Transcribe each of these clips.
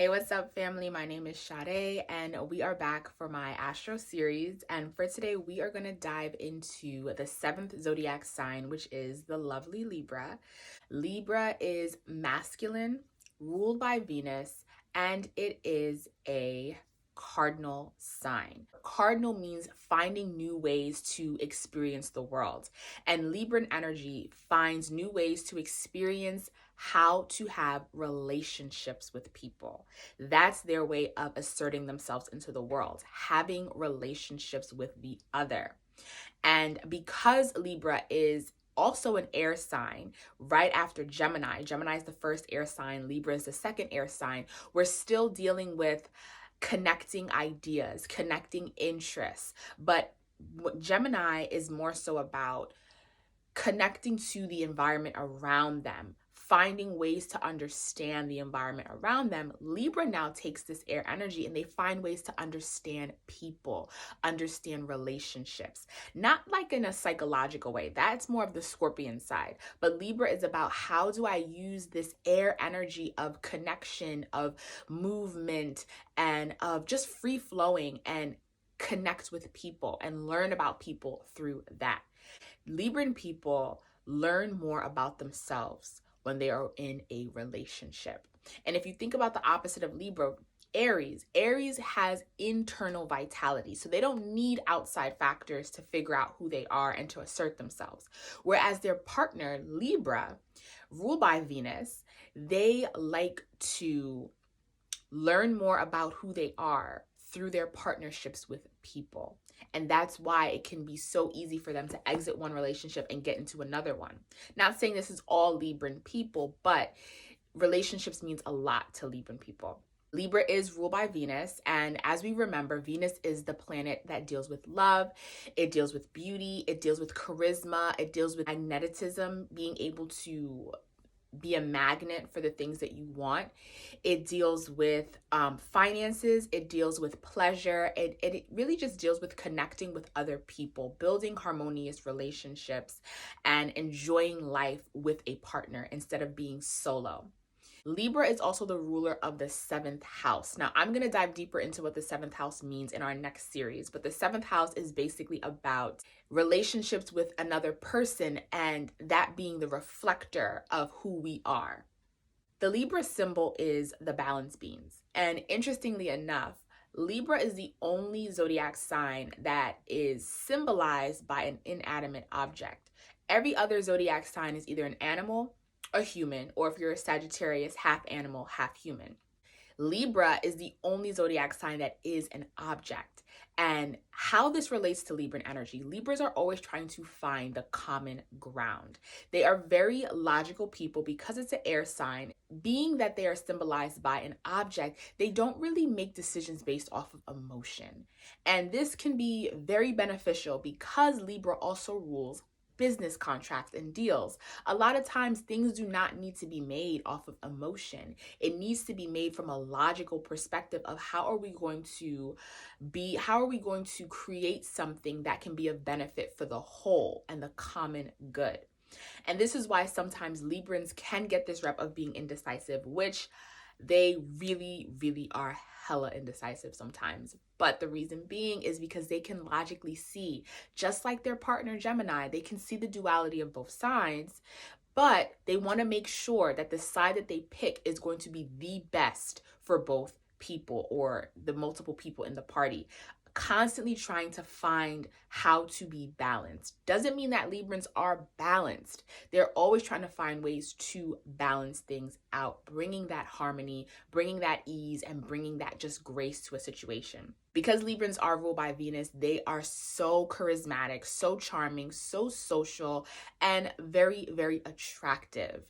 Hey, what's up, family? My name is Sade, and we are back for my Astro series. And for today, we are going to dive into the seventh zodiac sign, which is the lovely Libra. Libra is masculine, ruled by Venus, and it is a cardinal sign. Cardinal means finding new ways to experience the world, and Libran energy finds new ways to experience how to have relationships with people. That's their way of asserting themselves into the world, having relationships with the other. And because Libra is also an air sign right after Gemini, Gemini is the first air sign, Libra is the second air sign, we're still dealing with connecting ideas, connecting interests. But Gemini is more so about connecting to the environment around them, finding ways to understand the environment around them. Libra now takes this air energy and they find ways to understand people, understand relationships, not like in a psychological way. That's more of the Scorpion side. But Libra is about, how do I use this air energy of connection, of movement, and of just free flowing and connect with people and learn about people through that. Libran people learn more about themselves when they are in a relationship. And if you think about the opposite of Libra, Aries has internal vitality. So they don't need outside factors to figure out who they are and to assert themselves. Whereas their partner, Libra, ruled by Venus, they like to learn more about who they are through their partnerships with people. And that's why it can be so easy for them to exit one relationship and get into another one. Not saying this is all Libran people, but relationships means a lot to Libran people. Libra is ruled by Venus, and as we remember, Venus is the planet that deals with love, it deals with beauty, it deals with charisma, it deals with magnetism, being able to be a magnet for the things that you want. It deals with finances. It deals with pleasure. It really just deals with connecting with other people, building harmonious relationships, and enjoying life with a partner instead of being solo. Libra is also the ruler of the seventh house. Now, I'm going to dive deeper into what the seventh house means in our next series, but the seventh house is basically about relationships with another person and that being the reflector of who we are. The Libra symbol is the balance beams. And interestingly enough, Libra is the only zodiac sign that is symbolized by an inanimate object. Every other zodiac sign is either an animal, a human, or if you're a Sagittarius, half animal, half human. Libra is the only zodiac sign that is an object. And how this relates to Libran energy, Libras are always trying to find the common ground. They are very logical people because it's an air sign. Being that they are symbolized by an object, they don't really make decisions based off of emotion. And this can be very beneficial because Libra also rules business contracts and deals. A lot of times things do not need to be made off of emotion. It needs to be made from a logical perspective of how are we going to create something that can be of benefit for the whole and the common good. And this is why sometimes Librans can get this rep of being indecisive, which they really, really are hella indecisive sometimes. But the reason being is because they can logically see, just like their partner Gemini, they can see the duality of both sides, but they want to make sure that the side that they pick is going to be the best for both people or the multiple people in the party. Constantly trying to find how to be balanced. Doesn't mean that Librans are balanced. They're always trying to find ways to balance things out, bringing that harmony, bringing that ease, and bringing that just grace to a situation. Because Librans are ruled by Venus, they are so charismatic, so charming, so social, and very, very attractive.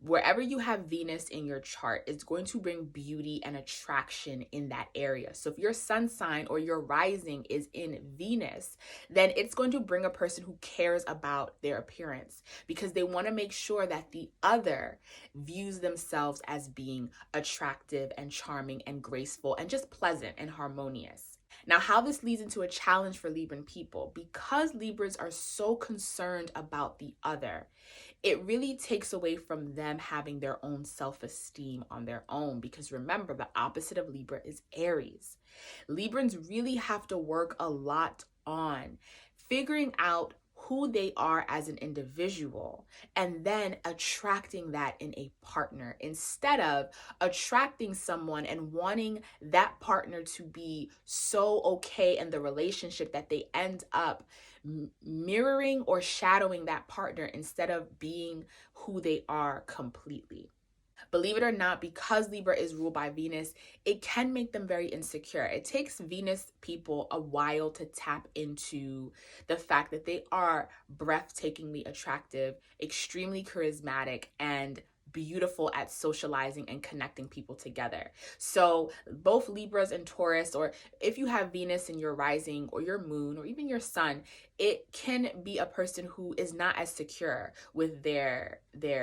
Wherever you have Venus in your chart, it's going to bring beauty and attraction in that area. So if your sun sign or your rising is in Venus, then it's going to bring a person who cares about their appearance because they want to make sure that the other views themselves as being attractive and charming and graceful and just pleasant and harmonious. Now, how this leads into a challenge for Libran people, because Libras are so concerned about the other, it really takes away from them having their own self-esteem on their own, because remember, the opposite of Libra is Aries. Librans really have to work a lot on figuring out who they are as an individual and then attracting that in a partner, instead of attracting someone and wanting that partner to be so okay in the relationship that they end up mirroring or shadowing that partner instead of being who they are completely. Believe it or not, because Libra is ruled by Venus, it can make them very insecure. It takes Venus people a while to tap into the fact that they are breathtakingly attractive, extremely charismatic, and beautiful at socializing and connecting people together. So both Libras and Taurus, or if you have Venus in your rising or your moon or even your sun, it can be a person who is not as secure with their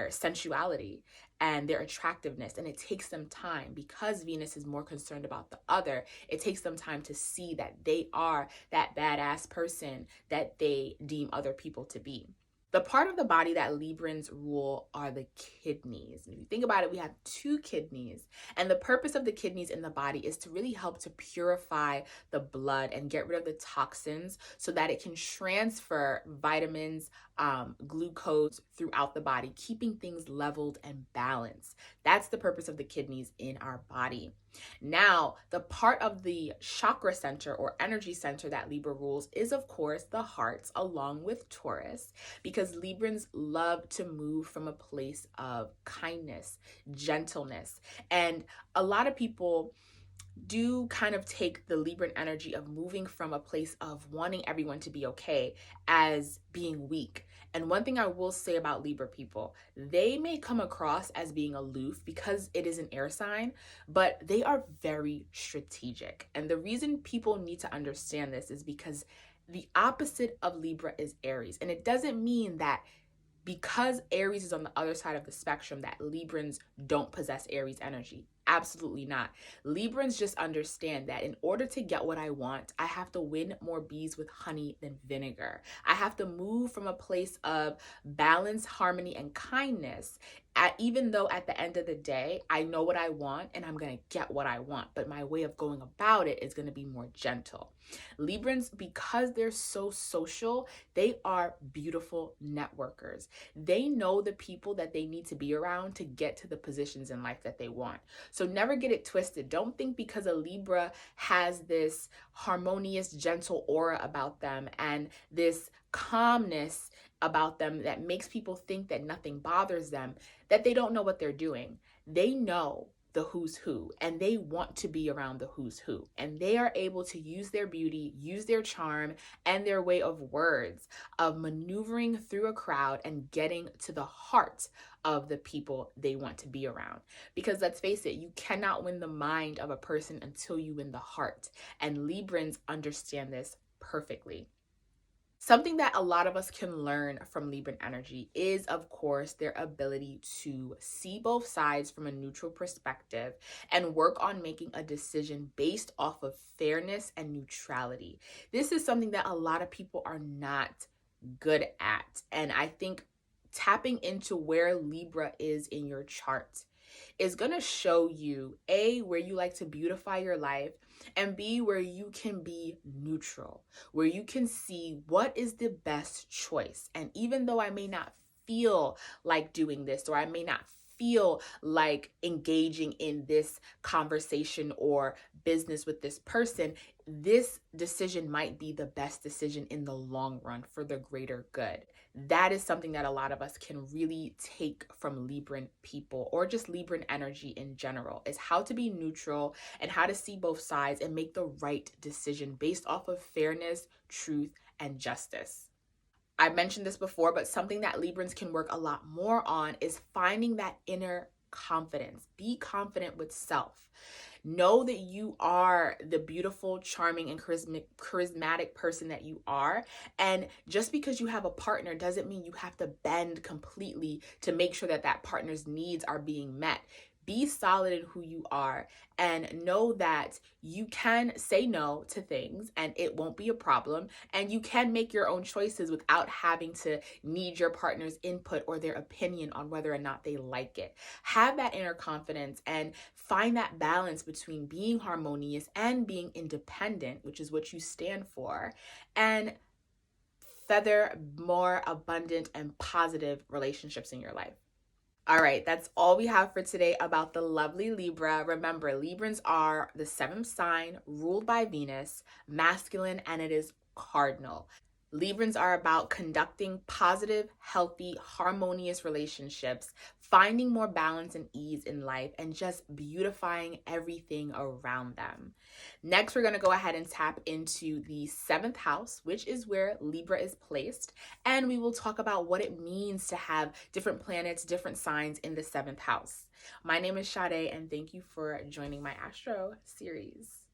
sensuality and their attractiveness, and it takes them time, because Venus is more concerned about the other. It takes them time to see that they are that badass person that they deem other people to be. The part of the body that Librans rule are the kidneys. And if you think about it, we have two kidneys. And the purpose of the kidneys in the body is to really help to purify the blood and get rid of the toxins so that it can transfer vitamins, glucose throughout the body, keeping things leveled and balanced. That's the purpose of the kidneys in our body. Now, the part of the chakra center or energy center that Libra rules is, of course, the hearts, along with Taurus, because Librans love to move from a place of kindness, gentleness. And a lot of people do kind of take the Libran energy of moving from a place of wanting everyone to be okay as being weak. And one thing I will say about Libra people, they may come across as being aloof because it is an air sign, but they are very strategic. And the reason people need to understand this is because the opposite of Libra is Aries. And it doesn't mean that because Aries is on the other side of the spectrum that Librans don't possess Aries energy. Absolutely not. Librans just understand that in order to get what I want, I have to win more bees with honey than vinegar. I have to move from a place of balance, harmony, and kindness, even though at the end of the day, I know what I want and I'm going to get what I want. But my way of going about it is going to be more gentle. Librans, because they're so social, they are beautiful networkers. They know the people that they need to be around to get to the positions in life that they want. So never get it twisted. Don't think because a Libra has this harmonious, gentle aura about them and this calmness about them that makes people think that nothing bothers them, that they don't know what they're doing. They know the who's who, and they want to be around the who's who, and they are able to use their beauty, use their charm, and their way of words of maneuvering through a crowd and getting to the heart of the people they want to be around. Because let's face it, you cannot win the mind of a person until you win the heart, and Librans understand this perfectly. Something that a lot of us can learn from Libran energy is, of course, their ability to see both sides from a neutral perspective and work on making a decision based off of fairness and neutrality. This is something that a lot of people are not good at. And I think tapping into where Libra is in your chart is going to show you, A, where you like to beautify your life, and B, where you can be neutral, where you can see what is the best choice. And even though I may not feel like doing this, or I may not feel like engaging in this conversation or business with this person, this decision might be the best decision in the long run for the greater good. That is something that a lot of us can really take from Libran people, or just Libran energy in general, is how to be neutral and how to see both sides and make the right decision based off of fairness, truth, and justice. I mentioned this before, but something that Librans can work a lot more on is finding that inner confidence. Be confident with self. Know that you are the beautiful, charming, and charismatic person that you are. And just because you have a partner doesn't mean you have to bend completely to make sure that that partner's needs are being met. Be solid in who you are and know that you can say no to things and it won't be a problem. And you can make your own choices without having to need your partner's input or their opinion on whether or not they like it. Have that inner confidence and find that balance between being harmonious and being independent, which is what you stand for, and feather more abundant and positive relationships in your life. All right, that's all we have for today about the lovely Libra. Remember, Librans are the seventh sign ruled by Venus, masculine, and it is cardinal. Librans are about conducting positive, healthy, harmonious relationships, finding more balance and ease in life, and just beautifying everything around them. Next, we're going to go ahead and tap into the seventh house, which is where Libra is placed. And we will talk about what it means to have different planets, different signs in the seventh house. My name is Sade, and thank you for joining my Astro series.